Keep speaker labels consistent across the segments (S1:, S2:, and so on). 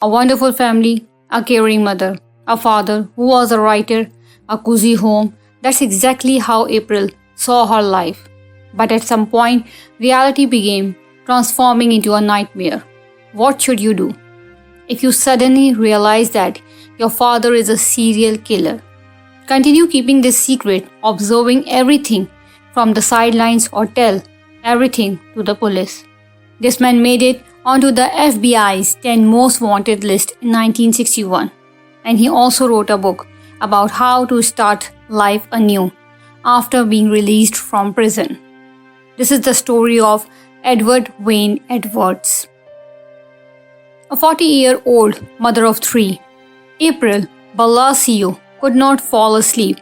S1: A wonderful family, a caring mother, a father who was a writer, a cozy home. That's exactly how April saw her life. But at some point, reality began transforming into a nightmare. What should you do if you suddenly realize that your father is a serial killer? Continue keeping this secret, observing everything from the sidelines, or tell everything to the police. This man made it onto the FBI's 10 most wanted list in 1961, and he also wrote a book about how to start life anew after being released from prison. This is the story of Edward Wayne Edwards. A 40-year-old mother of three, April Balacio, could not fall asleep.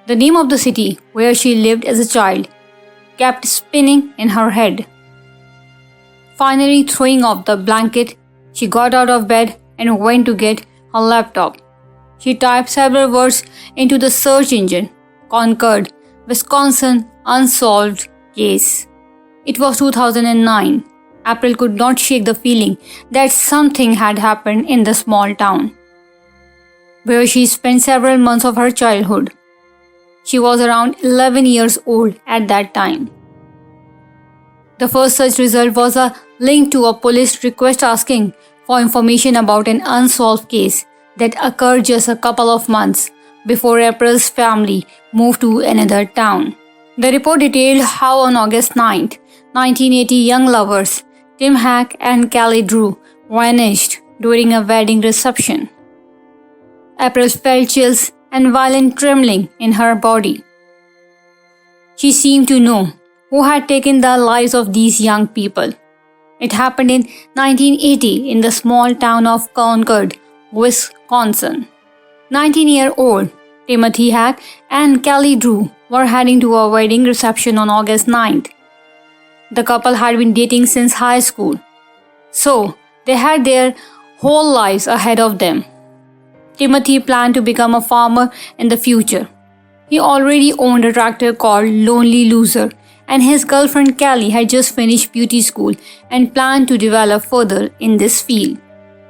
S1: The name of the city where she lived as a child kept spinning in her head. Finally, throwing off the blanket, she got out of bed and went to get her laptop. She typed several words into the search engine: Concord, Wisconsin, unsolved case. It was 2009. April could not shake the feeling that something had happened in the small town where she spent several months of her childhood. She was around 11 years old at that time. The first search result was a link to a police request asking for information about an unsolved case that occurred just a couple of months before April's family moved to another town. The report detailed how on August 9, 1980, young lovers Tim Hack and Callie Drew vanished during a wedding reception. April felt chills and violent trembling in her body. She seemed to know who had taken the lives of these young people. It happened in 1980 in the small town of Concord, Wisconsin. 19-year-old Timothy Hack and Callie Drew were heading to a wedding reception on August 9th. The couple had been dating since high school, so they had their whole lives ahead of them. Timothy planned to become a farmer in the future. He already owned a tractor called Lonely Loser, and his girlfriend Callie had just finished beauty school and planned to develop further in this field.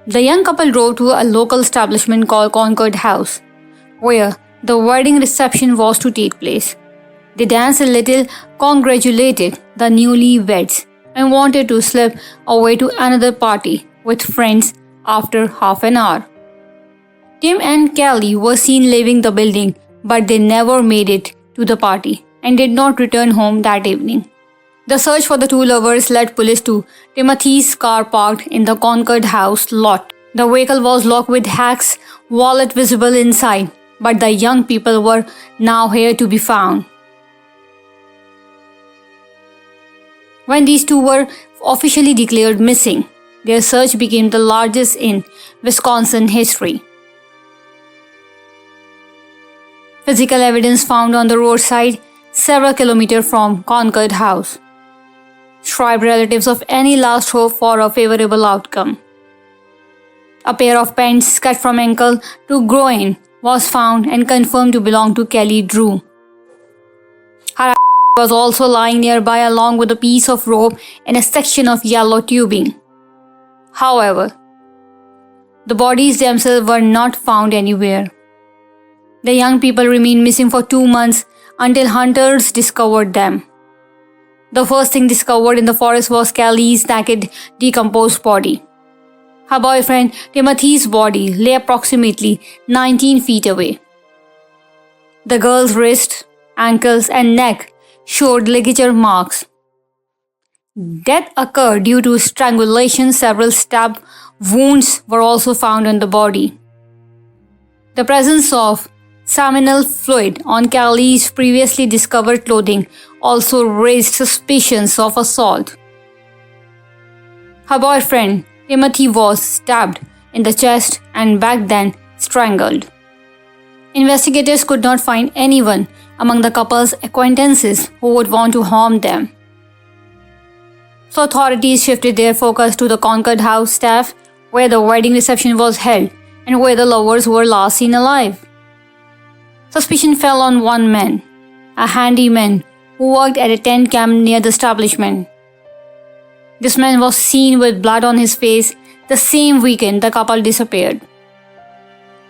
S1: The young couple drove to a local establishment called Concord House, where the wedding reception was to take place. They danced a little, congratulated the newlyweds, and wanted to slip away to another party with friends after half an hour. Tim and Callie were seen leaving the building, but they never made it to the party and did not return home that evening. The search for the two lovers led police to Timothy's car parked in the Concord House lot. The vehicle was locked with Hack's wallet visible inside, but the young people were now here to be found. When these two were officially declared missing, their search became the largest in Wisconsin history. Physical evidence found on the roadside several kilometers from Concord House stripped relatives of any last hope for a favorable outcome. A pair of pants cut from ankle to groin was found and confirmed to belong to Callie Drew. Her was also lying nearby along with a piece of rope and a section of yellow tubing. However, the bodies themselves were not found anywhere. The young people remained missing for 2 months until hunters discovered them. The first thing discovered in the forest was Callie's naked, decomposed body. Her boyfriend Timothy's body lay approximately 19 feet away. The girl's wrists, ankles, and neck showed ligature marks. Death occurred due to strangulation. Several stab wounds were also found on the body. The presence of seminal fluid on Callie's previously discovered clothing also raised suspicions of assault. Her boyfriend, Timothy, was stabbed in the chest and back then strangled. Investigators could not find anyone among the couple's acquaintances who would want to harm them. So authorities shifted their focus to the Concord House staff, where the wedding reception was held and where the lovers were last seen alive. Suspicion fell on one man, a handyman who worked at a tent camp near the establishment. This man was seen with blood on his face the same weekend the couple disappeared.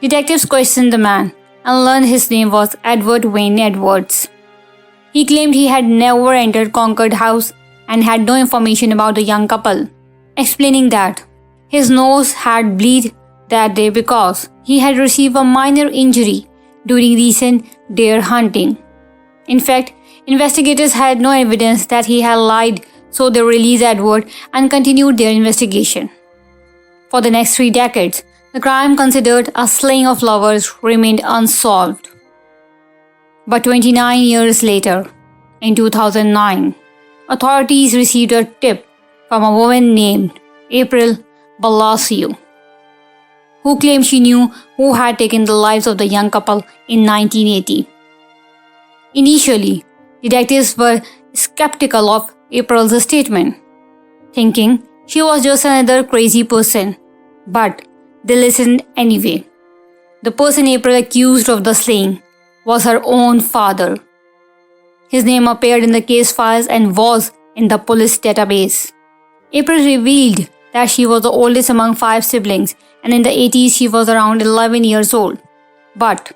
S1: Detectives questioned the man and learned his name was Edward Wayne Edwards. He claimed he had never entered Concord House and had no information about the young couple, explaining that his nose had bled that day because he had received a minor injury during recent deer hunting. In fact, investigators had no evidence that he had lied, so they released Edward and continued their investigation. For the next 3 decades, the crime considered a slaying of lovers remained unsolved. But 29 years later, in 2009, authorities received a tip from a woman named April Balacio, who claimed she knew who had taken the lives of the young couple in 1980. Initially, detectives were skeptical of April's statement, thinking she was just another crazy person, but they listened anyway. The person April accused of the slaying was her own father. His name appeared in the case files and was in the police database. April revealed that she was the oldest among 5 siblings, and in the 80s she was around 11 years old. But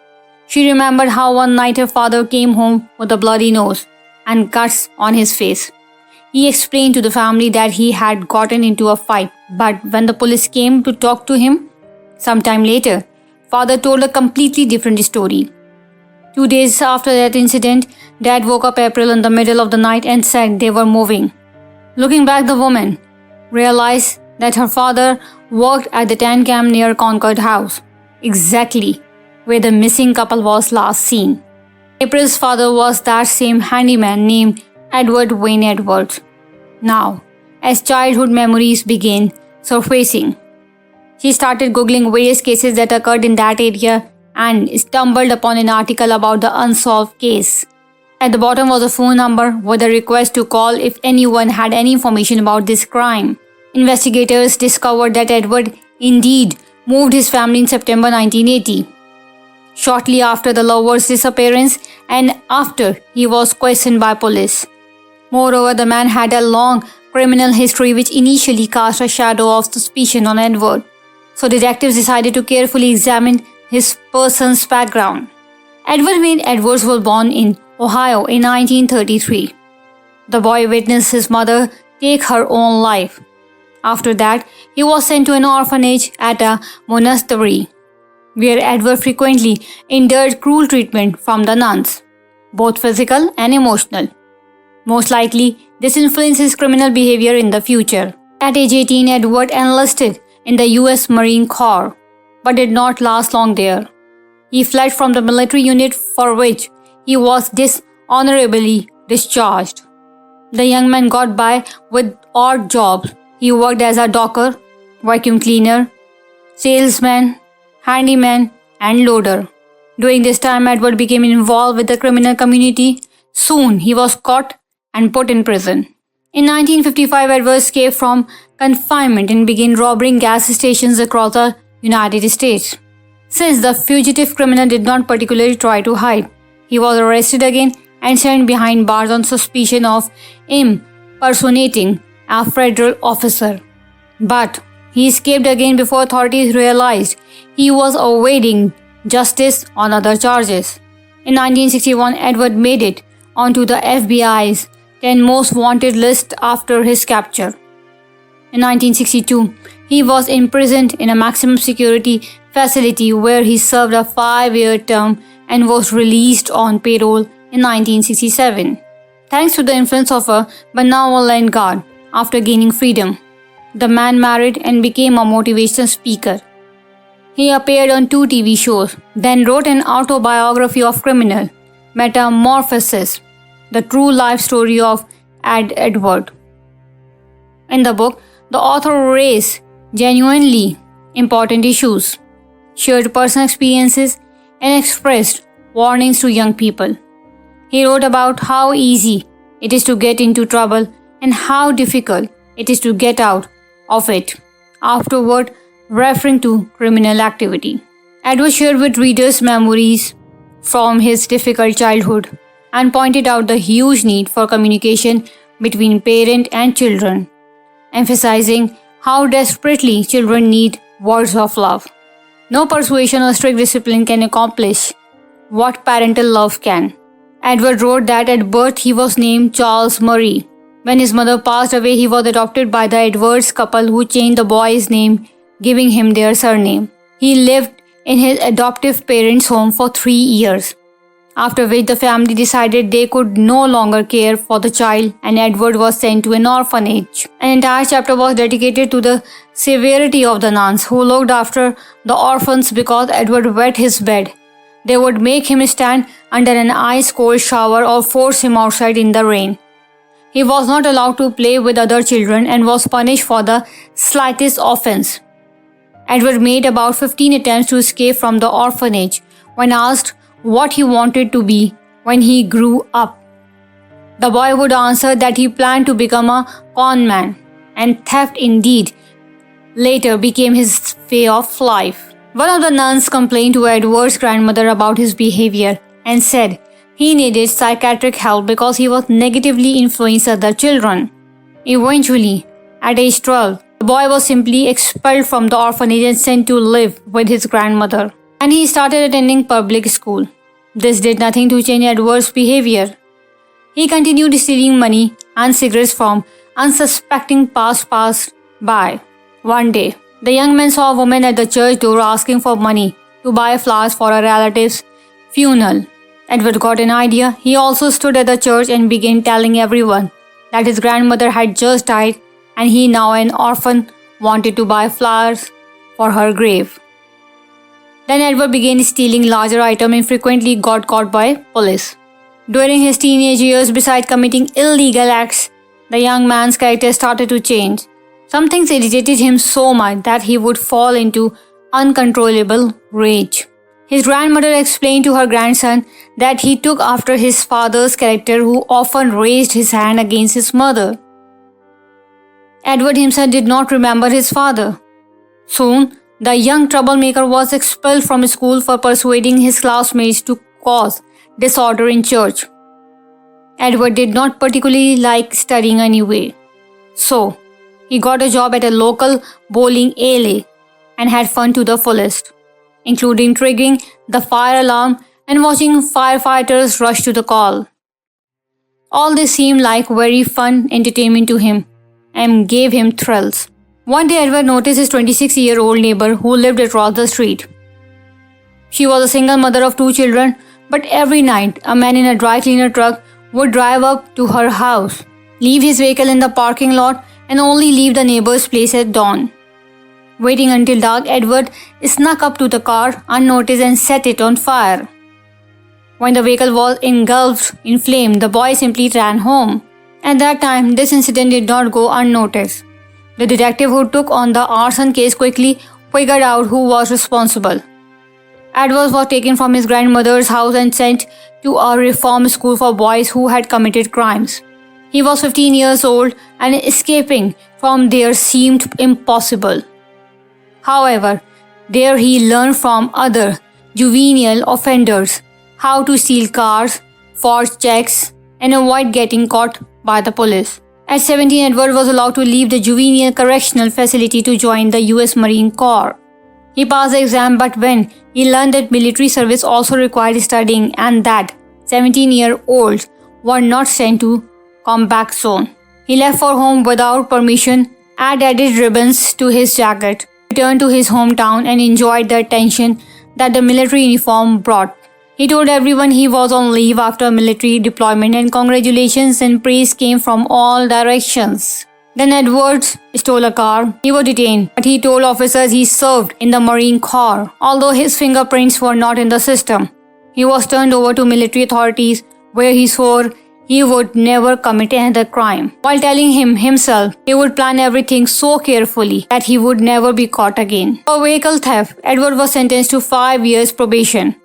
S1: she remembered how one night her father came home with a bloody nose and cuts on his face. He explained to the family that he had gotten into a fight, but when the police came to talk to him sometime later, father told a completely different story. 2 days after that incident, Dad woke up April in the middle of the night and said they were moving. Looking back, the woman realized that her father worked at the tan camp near Concord House, exactly where the missing couple was last seen. April's father was that same handyman named Edward Wayne Edwards. Now, as childhood memories began surfacing, she started Googling various cases that occurred in that area and stumbled upon an article about the unsolved case. At the bottom was a phone number with a request to call if anyone had any information about this crime. Investigators discovered that Edward indeed moved his family in September 1980, shortly after the lover's disappearance and after he was questioned by police. Moreover, the man had a long criminal history which initially cast a shadow of suspicion on Edward. So detectives decided to carefully examine his person's background. Edward Wayne Edwards was born in Ohio in 1933. The boy witnessed his mother take her own life. After that, he was sent to an orphanage at a monastery, where Edward frequently endured cruel treatment from the nuns, both physical and emotional. Most likely, this influenced his criminal behavior in the future. At age 18, Edward enlisted in the US Marine Corps, but did not last long there. He fled from the military unit for which he was dishonorably discharged. The young man got by with odd jobs. He worked as a docker, vacuum cleaner, salesman, handyman, and loader. During this time, Edward became involved with the criminal community. Soon, he was caught and put in prison. In 1955, Edward escaped from confinement and began robbing gas stations across the United States. Since the fugitive criminal did not particularly try to hide, he was arrested again and sent behind bars on suspicion of impersonating a federal officer. But he escaped again before authorities realized he was awaiting justice on other charges. In 1961, Edward made it onto the FBI's 10 most wanted list after his capture. In 1962, he was imprisoned in a maximum security facility where he served a 5-year term and was released on parole in 1967. Thanks to the influence of a benevolent guard, after gaining freedom, the man married and became a motivational speaker. He appeared on 2 TV shows, then wrote an autobiography of criminal metamorphosis, the true life story of Edward. In the book, the author raised genuinely important issues, shared personal experiences, and expressed warnings to young people. He wrote about how easy it is to get into trouble and how difficult it is to get out of it afterward, referring to criminal activity. Edward shared with readers memories from his difficult childhood and pointed out the huge need for communication between parent and children, emphasizing how desperately children need words of love. No persuasion or strict discipline can accomplish what parental love can. Edward wrote that at birth he was named Charles Murray. When his mother passed away, he was adopted by the Edwards couple who changed the boy's name, giving him their surname. He lived in his adoptive parents' home for 3 years, after which the family decided they could no longer care for the child and Edward was sent to an orphanage. An entire chapter was dedicated to the severity of the nuns who looked after the orphans because Edward wet his bed. They would make him stand under an ice-cold shower or force him outside in the rain. He was not allowed to play with other children and was punished for the slightest offense. Edward made about 15 attempts to escape from the orphanage. When asked what he wanted to be when he grew up, the boy would answer that he planned to become a con man, and theft indeed later became his way of life. One of the nuns complained to Edward's grandmother about his behavior and said he needed psychiatric help because he was negatively influencing other children. Eventually, at age 12, the boy was simply expelled from the orphanage and sent to live with his grandmother, and he started attending public school. This did nothing to change Edward's behavior. He continued stealing money and cigarettes from unsuspecting passers-by. One day, the young man saw a woman at the church door asking for money to buy flowers for a relative's funeral. Edward got an idea. He also stood at the church and began telling everyone that his grandmother had just died and he, now an orphan, wanted to buy flowers for her grave. Then Edward began stealing larger items and frequently got caught by police. During his teenage years, besides committing illegal acts, the young man's character started to change. Some things irritated him so much that he would fall into uncontrollable rage. His grandmother explained to her grandson that he took after his father's character, who often raised his hand against his mother. Edward himself did not remember his father. Soon, the young troublemaker was expelled from school for persuading his classmates to cause disorder in church. Edward did not particularly like studying anyway, so he got a job at a local bowling alley and had fun to the fullest, including triggering the fire alarm and watching firefighters rush to the call. All this seemed like very fun entertainment to him and gave him thrills. One day Edward noticed his 26-year-old neighbor who lived across the street. She was a single mother of 2 children, but every night a man in a dry cleaner truck would drive up to her house, leave his vehicle in the parking lot and only leave the neighbor's place at dawn. Waiting until dark, Edward snuck up to the car unnoticed and set it on fire. When the vehicle was engulfed in flame, the boy simply ran home. At that time, this incident did not go unnoticed. The detective who took on the arson case quickly figured out who was responsible. Edward was taken from his grandmother's house and sent to a reform school for boys who had committed crimes. He was 15 years old and escaping from there seemed impossible. However, there he learned from other juvenile offenders how to steal cars, forge checks, and avoid getting caught by the police. At 17, Edward was allowed to leave the juvenile correctional facility to join the US Marine Corps. He passed the exam, but when he learned that military service also required studying and that 17-year-olds were not sent to combat zone, he left for home without permission, added ribbons to his jacket, returned to his hometown and enjoyed the attention that the military uniform brought. He told everyone he was on leave after a military deployment and congratulations and praise came from all directions. Then Edwards stole a car. He was detained, but he told officers he served in the Marine Corps. Although his fingerprints were not in the system, he was turned over to military authorities where he swore he would never commit another crime, while telling himself he would plan everything so carefully that he would never be caught again. For vehicle theft, Edward was sentenced to 5 years probation.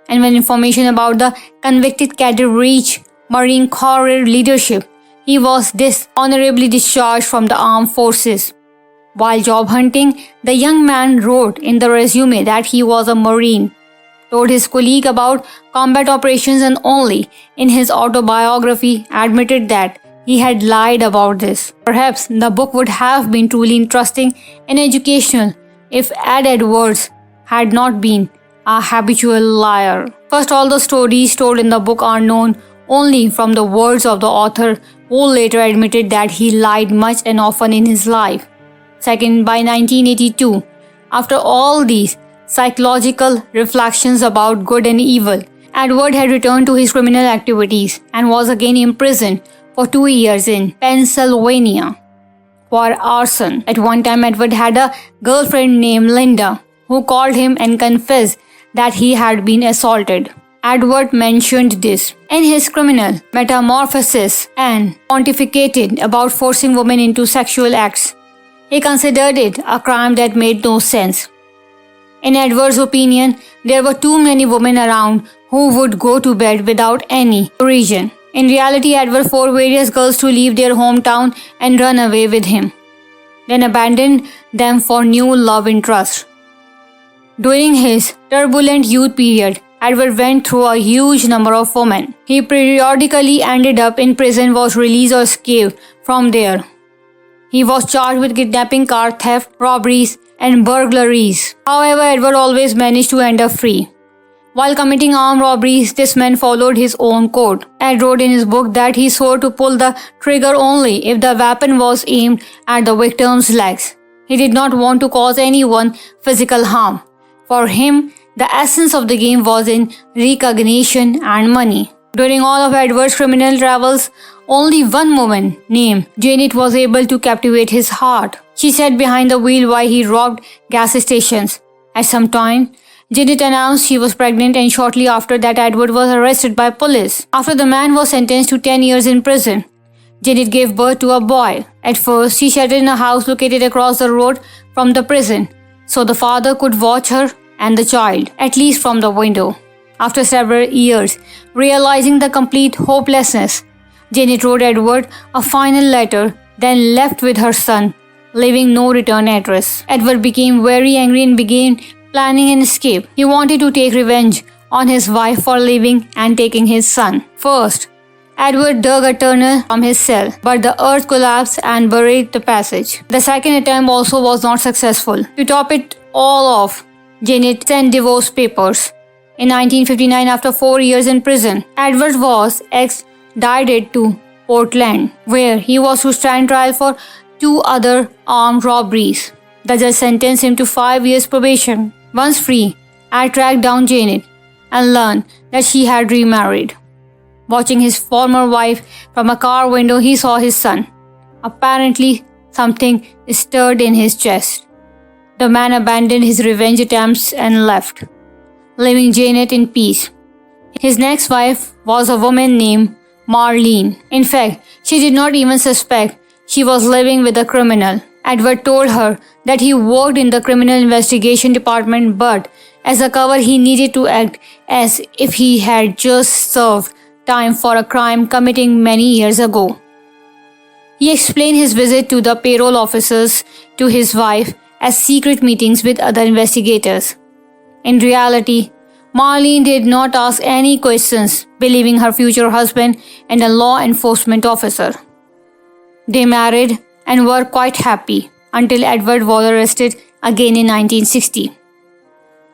S1: And when information about the convicted cadet reached Marine Corps leadership, he was dishonorably discharged from the armed forces. While job hunting, the young man wrote in the resume that he was a Marine, told his colleague about combat operations, and only in his autobiography admitted that he had lied about this. Perhaps the book would have been truly interesting and educational if Ed Edwards had not been a habitual liar. First, all the stories told in the book are known only from the words of the author, who later admitted that he lied much and often in his life. Second, by 1982, after all these psychological reflections about good and evil, Edward had returned to his criminal activities and was again imprisoned for 2 years in Pennsylvania for arson. At one time, Edward had a girlfriend named Linda who called him and confessed that he had been assaulted. Edward mentioned this in his criminal metamorphosis and pontificated about forcing women into sexual acts. He considered it a crime that made no sense. In Edward's opinion, there were too many women around who would go to bed without any reason. In reality, Edward forced various girls to leave their hometown and run away with him, then abandoned them for new love interests. During his turbulent youth period, Edward went through a huge number of women. He periodically ended up in prison, was released or escaped from there. He was charged with kidnapping, car theft, robberies, and burglaries. However, Edward always managed to end up free. While committing armed robberies, this man followed his own code. Ed wrote in his book that he swore to pull the trigger only if the weapon was aimed at the victim's legs. He did not want to cause anyone physical harm. For him, the essence of the game was in recognition and money. During all of Edward's criminal travels, only one woman named Janet was able to captivate his heart. She sat behind the wheel while he robbed gas stations. At some time, Janet announced she was pregnant, and shortly after that, Edward was arrested by police. After the man was sentenced to 10 years in prison, Janet gave birth to a boy. At first, she sheltered in a house located across the road from the prison, so the father could watch her and the child, at least from the window. After several years, realizing the complete hopelessness, Janet wrote Edward a final letter, then left with her son, leaving no return address. Edward became very angry and began planning an escape. He wanted to take revenge on his wife for leaving and taking his son. First, Edward dug a tunnel from his cell, but the earth collapsed and buried the passage. The second attempt also was not successful. To top it all off, Janet sent divorce papers. In 1959, after 4 years in prison, Edward was extradited to Portland, where he was to stand trial for 2 other armed robberies. The judge sentenced him to 5 years probation. Once free, Ed tracked down Janet and learned that she had remarried. Watching his former wife from a car window, he saw his son. Apparently, something stirred in his chest. The man abandoned his revenge attempts and left, leaving Janet in peace. His next wife was a woman named Marlene. In fact, she did not even suspect she was living with a criminal. Edward told her that he worked in the criminal investigation department, but as a cover he needed to act as if he had just served time for a crime committing many years ago. He explained his visit to the payroll officers to his wife as secret meetings with other investigators. In reality, Marlene did not ask any questions, believing her future husband and a law enforcement officer. They married and were quite happy until Edward was arrested again in 1960.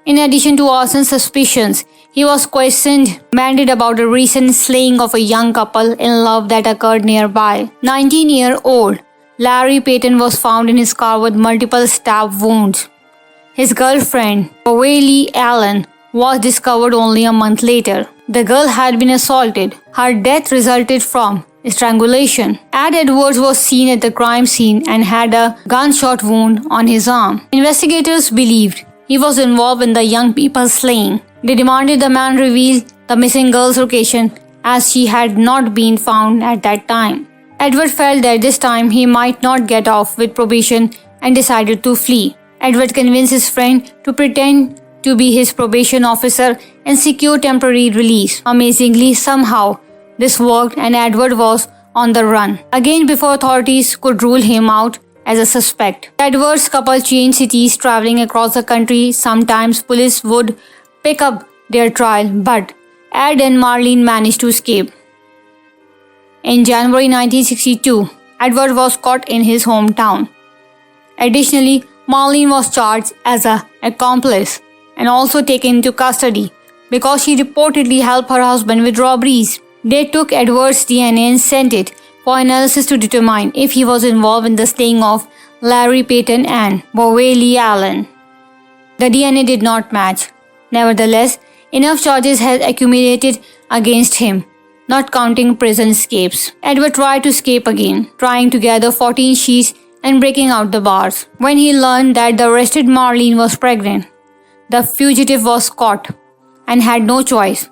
S1: In addition to arson suspicions, he was questioned about a recent slaying of a young couple in love that occurred nearby. 19-year-old Larry Payton was found in his car with multiple stab wounds. His girlfriend, Powelli Allen, was discovered only a month later. The girl had been assaulted. Her death resulted from strangulation. Ed Edwards was seen at the crime scene and had a gunshot wound on his arm. Investigators believed he was involved in the young people's slaying. They demanded the man reveal the missing girl's location, as she had not been found at that time. Edward felt that this time he might not get off with probation and decided to flee. Edward convinced his friend to pretend to be his probation officer and secure temporary release. Amazingly, somehow, this worked and Edward was on the run again before authorities could rule him out as a suspect. Edward's couple changed cities, traveling across the country. Sometimes police would pick up their trial, but Ed and Marlene managed to escape. In January 1962, Edward was caught in his hometown. Additionally, Marlene was charged as an accomplice and also taken into custody because she reportedly helped her husband with robberies. They took Edward's DNA and sent it for analysis to determine if he was involved in the slaying of Larry Payton and Lee Allen. The DNA did not match. Nevertheless, enough charges had accumulated against him, not counting prison escapes. Edward tried to escape again, trying to gather 14 sheets and breaking out the bars. When he learned that the arrested Marlene was pregnant, the fugitive was caught and had no choice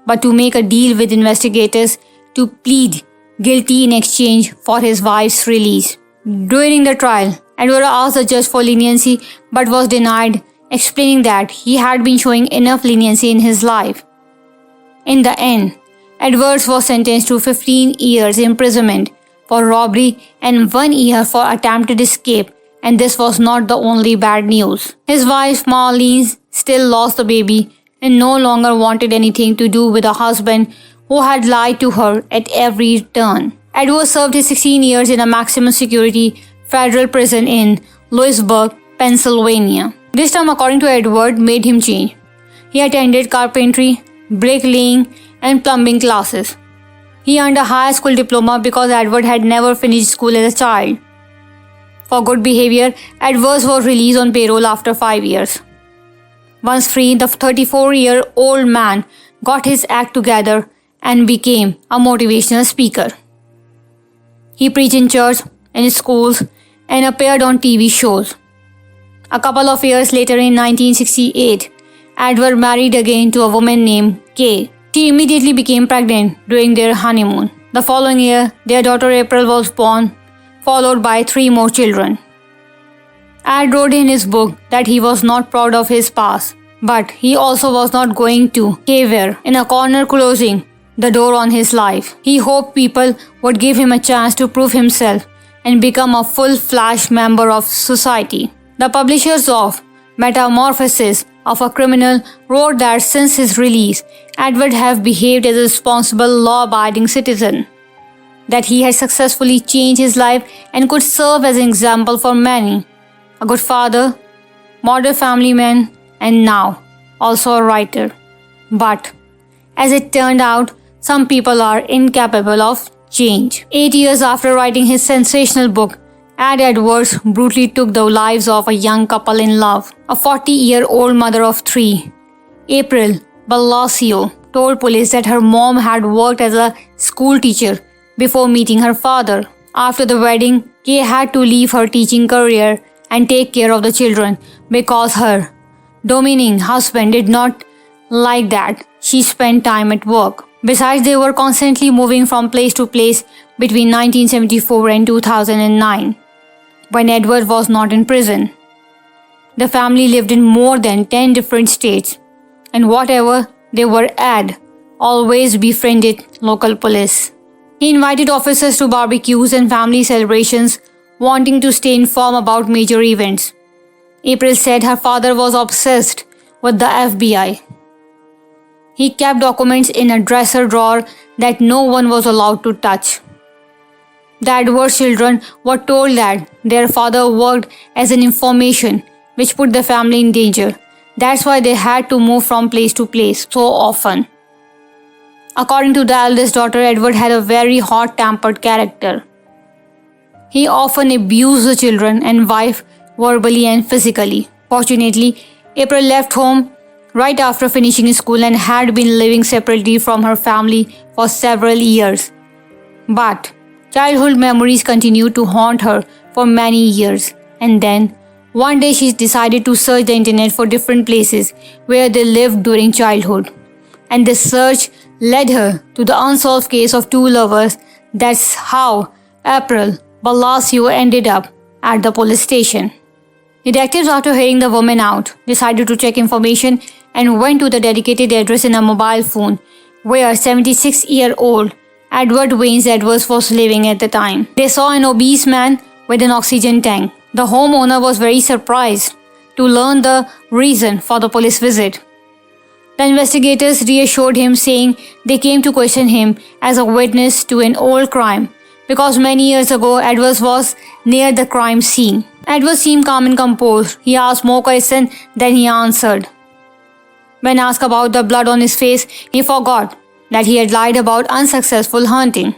S1: but to make a deal with investigators to plead guilty in exchange for his wife's release. During the trial, Edward asked the judge for leniency but was denied, explaining that he had been showing enough leniency in his life. In the end, Edwards was sentenced to 15 years imprisonment for robbery and 1 year for attempted escape, and this was not the only bad news. His wife Marlene still lost the baby and no longer wanted anything to do with a husband who had lied to her at every turn. Edward served his 16 years in a maximum security federal prison in Lewisburg, Pennsylvania. This time, according to Edward, made him change. He attended carpentry, bricklaying, and plumbing classes. He earned a high school diploma because Edward had never finished school as a child. For good behavior, Edwards was released on parole after 5 years. Once free, the 34-year-old man got his act together and became a motivational speaker. He preached in church, in schools, and appeared on TV shows. A couple of years later, in 1968, Edward married again to a woman named Kay. She immediately became pregnant during their honeymoon. The following year, their daughter April was born, followed by 3 more children. Ed wrote in his book that he was not proud of his past, but he also was not going to caver in a corner, closing the door on his life. He hoped people would give him a chance to prove himself and become a full-fledged member of society. The publishers of Metamorphosis of a Criminal wrote that since his release, Edward had behaved as a responsible, law-abiding citizen, that he had successfully changed his life and could serve as an example for many, a good father, model family man, and now also a writer. But as it turned out, some people are incapable of change. 8 years after writing his sensational book, Ed Edwards brutally took the lives of a young couple in love. A 40-year-old mother of 3, April Ballasio, told police that her mom had worked as a school teacher before meeting her father. After the wedding, Kay had to leave her teaching career and take care of the children because her domineering husband did not like that she spent time at work. Besides, they were constantly moving from place to place between 1974 and 2009, when Edward was not in prison. The family lived in more than 10 different states, and whatever they were Ed always befriended local police. He invited officers to barbecues and family celebrations, wanting to stay informed about major events. April said her father was obsessed with the FBI. He kept documents in a dresser drawer that no one was allowed to touch. The Edwards children were told that their father worked as an information, which put the family in danger. That's why they had to move from place to place so often. According to the eldest daughter, Edward had a very hot-tempered character. He often abused the children and wife verbally and physically. Fortunately, April left home right after finishing school and had been living separately from her family for several years. But childhood memories continued to haunt her for many years. And then, one day she decided to search the internet for different places where they lived during childhood. And this search led her to the unsolved case of 2 lovers. That's how April Ballasio ended up at the police station. Detectives, after hearing the woman out, decided to check information and went to the dedicated address in a mobile phone where 76-year-old Edward Wayne Edwards was living at the time. They saw an obese man with an oxygen tank. The homeowner was very surprised to learn the reason for the police visit. The investigators reassured him, saying they came to question him as a witness to an old crime because many years ago Edwards was near the crime scene. Edwards seemed calm and composed. He asked more questions than he answered. When asked about the blood on his face, he forgot that he had lied about unsuccessful hunting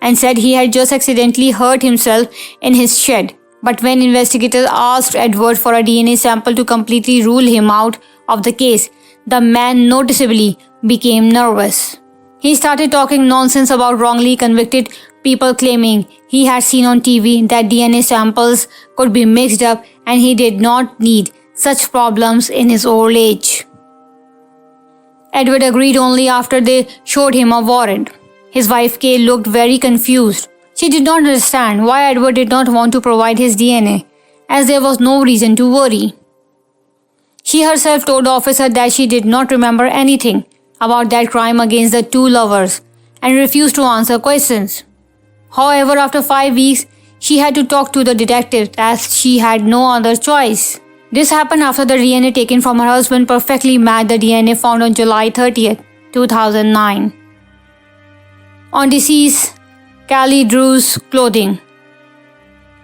S1: and said he had just accidentally hurt himself in his shed. But when investigators asked Edward for a DNA sample to completely rule him out of the case, the man noticeably became nervous. He started talking nonsense about wrongly convicted people, claiming he had seen on TV that DNA samples could be mixed up and he did not need such problems in his old age. Edward agreed only after they showed him a warrant. His wife Kay looked very confused. She did not understand why Edward did not want to provide his DNA, as there was no reason to worry. She herself told the officer that she did not remember anything about that crime against the two lovers and refused to answer questions. However, after 5 weeks, she had to talk to the detective as she had no other choice. This happened after the DNA taken from her husband perfectly matched the DNA found on July 30th, 2009. On deceased Callie Drew's clothing.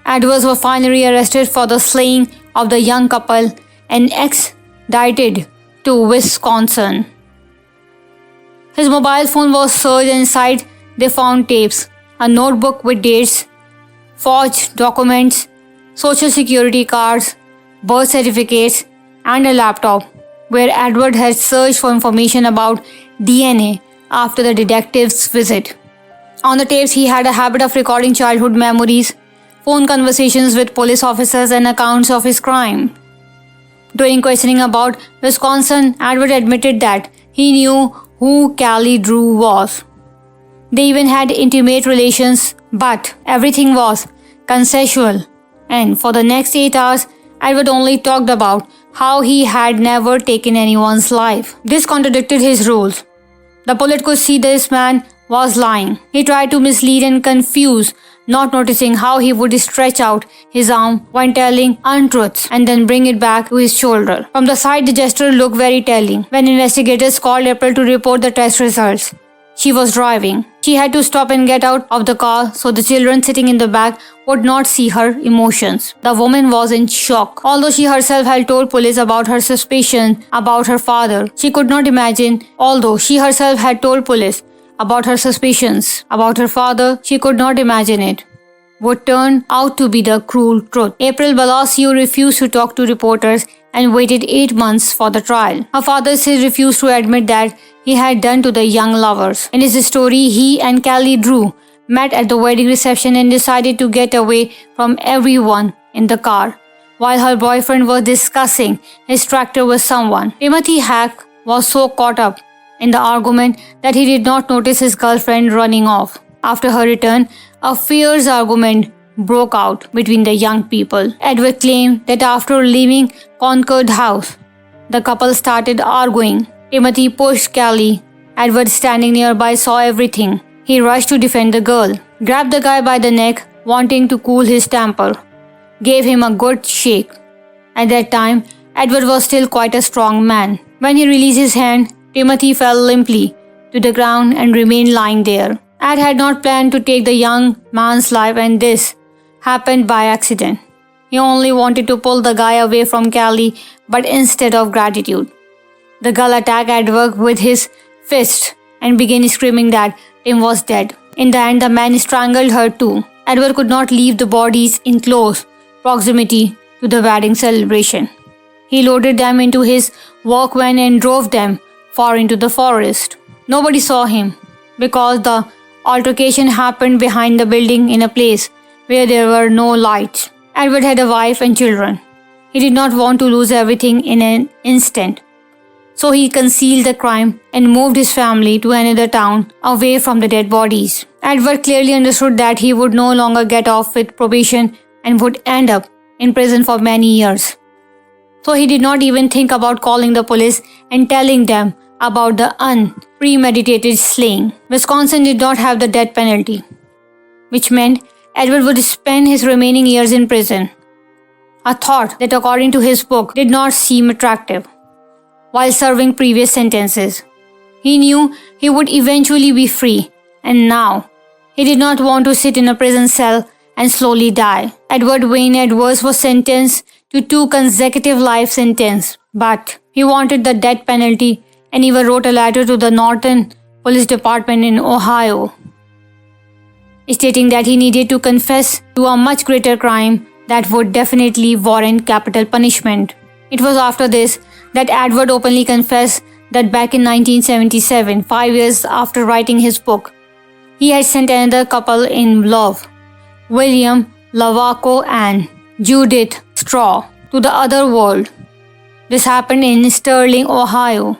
S1: Edwards was finally arrested for the slaying of the young couple and extradited to Wisconsin. His mobile phone was searched and inside they found tapes, a notebook with dates, forged documents, social security cards, birth certificates, and a laptop where Edward had searched for information about DNA after the detective's visit. On the tapes, he had a habit of recording childhood memories, phone conversations with police officers, and accounts of his crime. During questioning about Wisconsin, Edward admitted that he knew who Callie Drew was. They even had intimate relations, but everything was consensual. And for the next 8 hours, Edward only talked about how he had never taken anyone's life. This contradicted his rules. The police could see this man was lying. He tried to mislead and confuse, not noticing how he would stretch out his arm when telling untruths and then bring it back to his shoulder. From the side, the gesture looked very telling. When investigators called April to report the test results, she was driving. She had to stop and get out of the car so the children sitting in the back would not see her emotions. The woman was in shock. Although she herself had told police about her suspicion about her father, she could not imagine. Although she herself had told police about her suspicions about her father, she could not imagine it would turn out to be the cruel truth. April Balasio refused to talk to reporters and waited 8 months for the trial. Her father still refused to admit that he had done to the young lovers. In his story, he and Callie Drew met at the wedding reception and decided to get away from everyone in the car while her boyfriend was discussing his tractor with someone. Timothy Hack was so caught up in the argument that he did not notice his girlfriend running off. After her return, a fierce argument broke out between the young people. Edward claimed that after leaving Concord House, the couple started arguing. Timothy pushed Callie. Edward, standing nearby, saw everything. He rushed to defend the girl, grabbed the guy by the neck, wanting to cool his temper, gave him a good shake. At that time, Edward was still quite a strong man. When he released his hand, Timothy fell limply to the ground and remained lying there. Ed had not planned to take the young man's life, and this happened by accident. He only wanted to pull the guy away from Callie, but instead of gratitude, the girl attacked Edward with his fist and began screaming that Tim was dead. In the end, the man strangled her too. Edward could not leave the bodies in close proximity to the wedding celebration. He loaded them into his work van and drove them far into the forest. Nobody saw him because the altercation happened behind the building in a place where there were no lights. Edward had a wife and children. He did not want to lose everything in an instant. So he concealed the crime and moved his family to another town away from the dead bodies. Edward clearly understood that he would no longer get off with probation and would end up in prison for many years. So he did not even think about calling the police and telling them about the unpremeditated slaying. Wisconsin did not have the death penalty, which meant Edward would spend his remaining years in prison. A thought that, according to his book, did not seem attractive. while serving previous sentences. He knew he would eventually be free, and now he did not want to sit in a prison cell and slowly die. Edward Wayne Edwards was sentenced to 2 consecutive life sentences, but he wanted the death penalty and even wrote a letter to the Norton Police Department in Ohio, stating that he needed to confess to a much greater crime that would definitely warrant capital punishment. It was after this that Edward openly confessed that back in 1977, 5 years after writing his book, he had sent another couple in love, William Lavaco and Judith Straw, to the other world. This happened in Sterling, Ohio.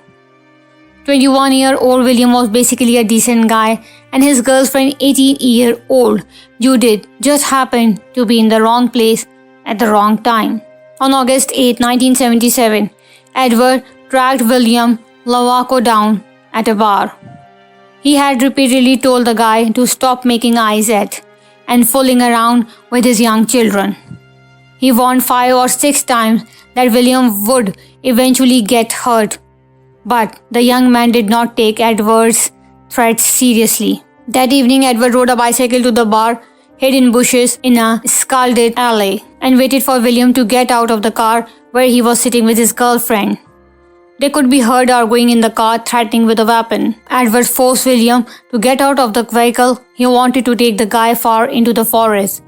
S1: 21-year-old William was basically a decent guy, and his girlfriend, 18-year-old Judith, just happened to be in the wrong place at the wrong time. On August 8, 1977, Edward tracked William Lavaco down at a bar. He had repeatedly told the guy to stop making eyes at and fooling around with his young children. He warned 5 or 6 times that William would eventually get hurt, but the young man did not take Edward's threats seriously. That evening, Edward rode a bicycle to the bar, hid in bushes in a scalded alley, and waited for William to get out of the car where he was sitting with his girlfriend. They could be heard arguing in the car, threatening with a weapon. Edward forced William to get out of the vehicle. He wanted to take the guy far into the forest,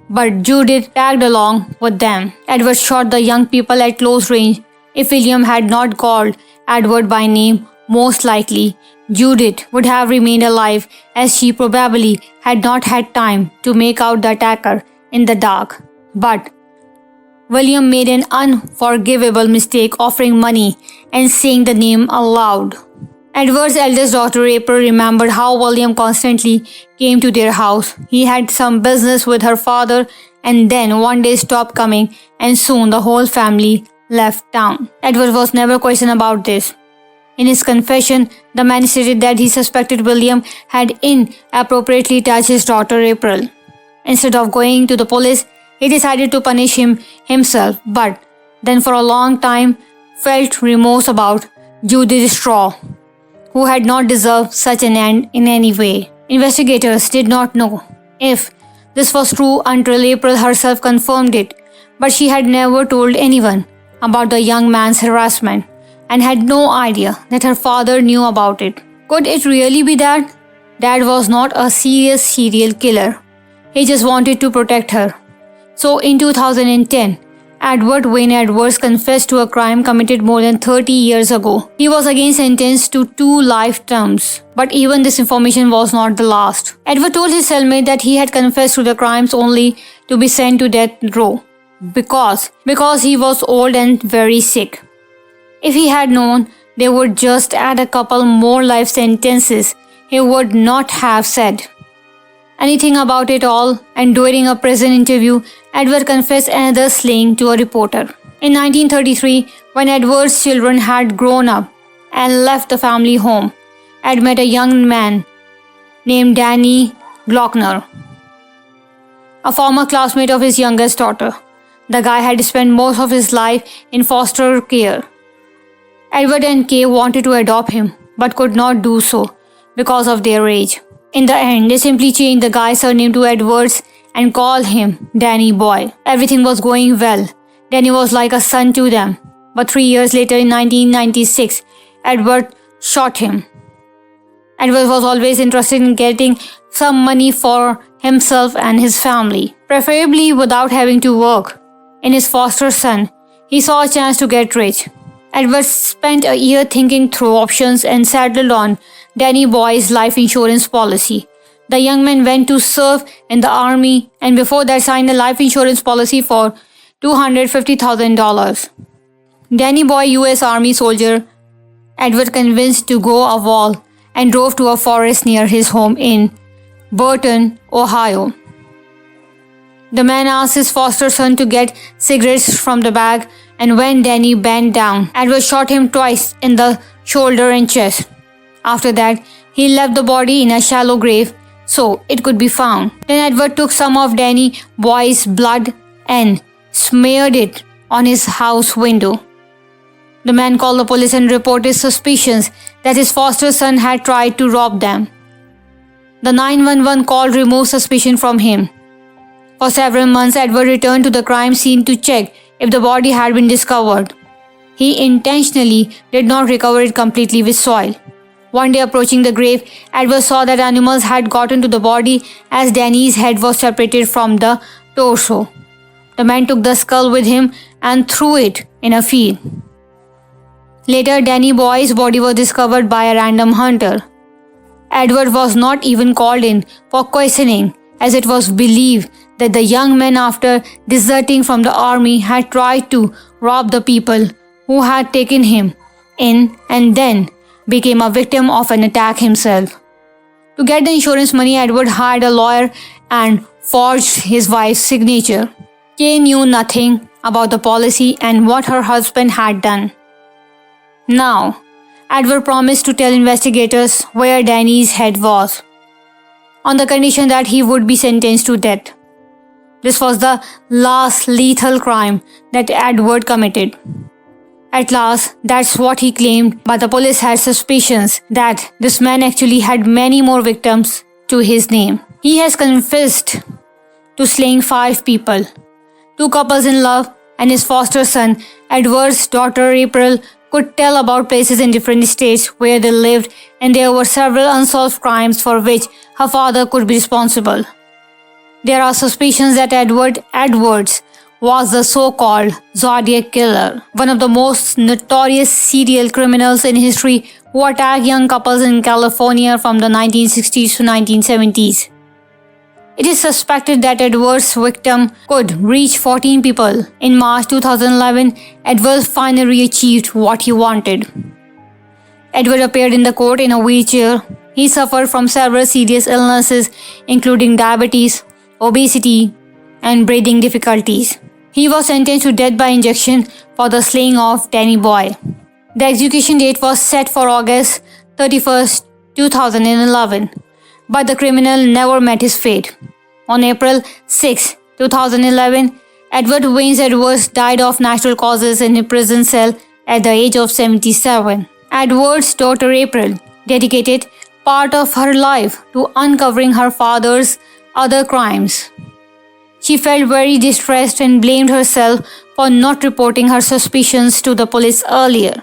S1: but Judith tagged along with them. Edward shot the young people at close range. If William had not called Edward by name, most likely Judith would have remained alive, as she probably had not had time to make out the attacker in the dark. But William made an unforgivable mistake, offering money and saying the name aloud. Edward's eldest daughter April remembered how William constantly came to their house. He had some business with her father and then one day stopped coming, and soon the whole family left town. Edward was never questioned about this. In his confession, the man stated that he suspected William had inappropriately touched his daughter April. Instead of going to the police, he decided to punish him himself, but then for a long time felt remorse about Judith Straw, who had not deserved such an end in any way. Investigators did not know if this was true until April herself confirmed it, but she had never told anyone about the young man's harassment and had no idea that her father knew about it. Could it really be that Dad was not a serious serial killer? He just wanted to protect her. So in 2010, Edward Wayne Edwards confessed to a crime committed more than 30 years ago. He was again sentenced to 2 life terms. But even this information was not the last. Edward told his cellmate that he had confessed to the crimes only to be sent to death row because he was old and very sick. If he had known they would just add a couple more life sentences, he would not have said anything about it all, and during a prison interview, Edward confessed another slaying to a reporter. In 1933, when Edward's children had grown up and left the family home, Ed met a young man named Danny Glockner, a former classmate of his youngest daughter. The guy had spent most of his life in foster care. Edward and Kay wanted to adopt him, but could not do so because of their age. In the end, they simply changed the guy's surname to Edwards and called him Danny Boy. Everything was going well. Danny was like a son to them. But 3 years later, in 1996, Edward shot him. Edward was always interested in getting some money for himself and his family, preferably without having to work. In his foster son, he saw a chance to get rich. Edward spent a year thinking through options and settled on Danny Boy's life insurance policy. The young man went to serve in the army and before that signed a life insurance policy for $250,000. Danny Boy, US Army soldier, Edward convinced to go a wall and drove to a forest near his home in Burton, Ohio. The man asked his foster son to get cigarettes from the bag, and when Danny bent down, Edward shot him twice in the shoulder and chest. After that, he left the body in a shallow grave so it could be found. Then Edward took some of Danny Boy's blood and smeared it on his house window. The man called the police and reported suspicions that his foster son had tried to rob them. The 911 call removed suspicion from him. For several months, Edward returned to the crime scene to check if the body had been discovered. He intentionally did not recover it completely with soil. One day, approaching the grave, Edward saw that animals had gotten to the body as Danny's head was separated from the torso. The man took the skull with him and threw it in a field. Later, Danny Boy's body was discovered by a random hunter. Edward was not even called in for questioning, as it was believed that the young man, after deserting from the army, had tried to rob the people who had taken him in and then became a victim of an attack himself. To get the insurance money, Edward hired a lawyer and forged his wife's signature. Kay knew nothing about the policy and what her husband had done. Now, Edward promised to tell investigators where Danny's head was, on the condition that he would be sentenced to death. This was the last lethal crime that Edward committed. At last, that's what he claimed, but the police had suspicions that this man actually had many more victims to his name. He has confessed to slaying 5 people, 2 couples in love, and his foster son. Edward's daughter April could tell about places in different states where they lived, and there were several unsolved crimes for which her father could be responsible. There are suspicions that Edward Edwards was the so-called Zodiac Killer, one of the most notorious serial criminals in history who attacked young couples in California from the 1960s to 1970s. It is suspected that Edward's victim could reach 14 people. In March 2011, Edward finally achieved what he wanted. Edward appeared in the court in a wheelchair. He suffered from several serious illnesses, including diabetes, obesity, and breathing difficulties. He was sentenced to death by injection for the slaying of Danny Boy. The execution date was set for August 31st, 2011, but the criminal never met his fate. On April 6, 2011, Edward Wayne Edwards died of natural causes in a prison cell at the age of 77. Edward's daughter April dedicated part of her life to uncovering her father's other crimes. She felt very distressed and blamed herself for not reporting her suspicions to the police earlier,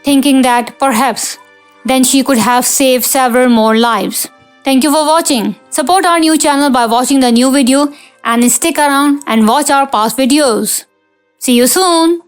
S1: thinking that perhaps then she could have saved several more lives. Thank you for watching. Support our new channel by watching the new video and stick around and watch our past videos. See you soon.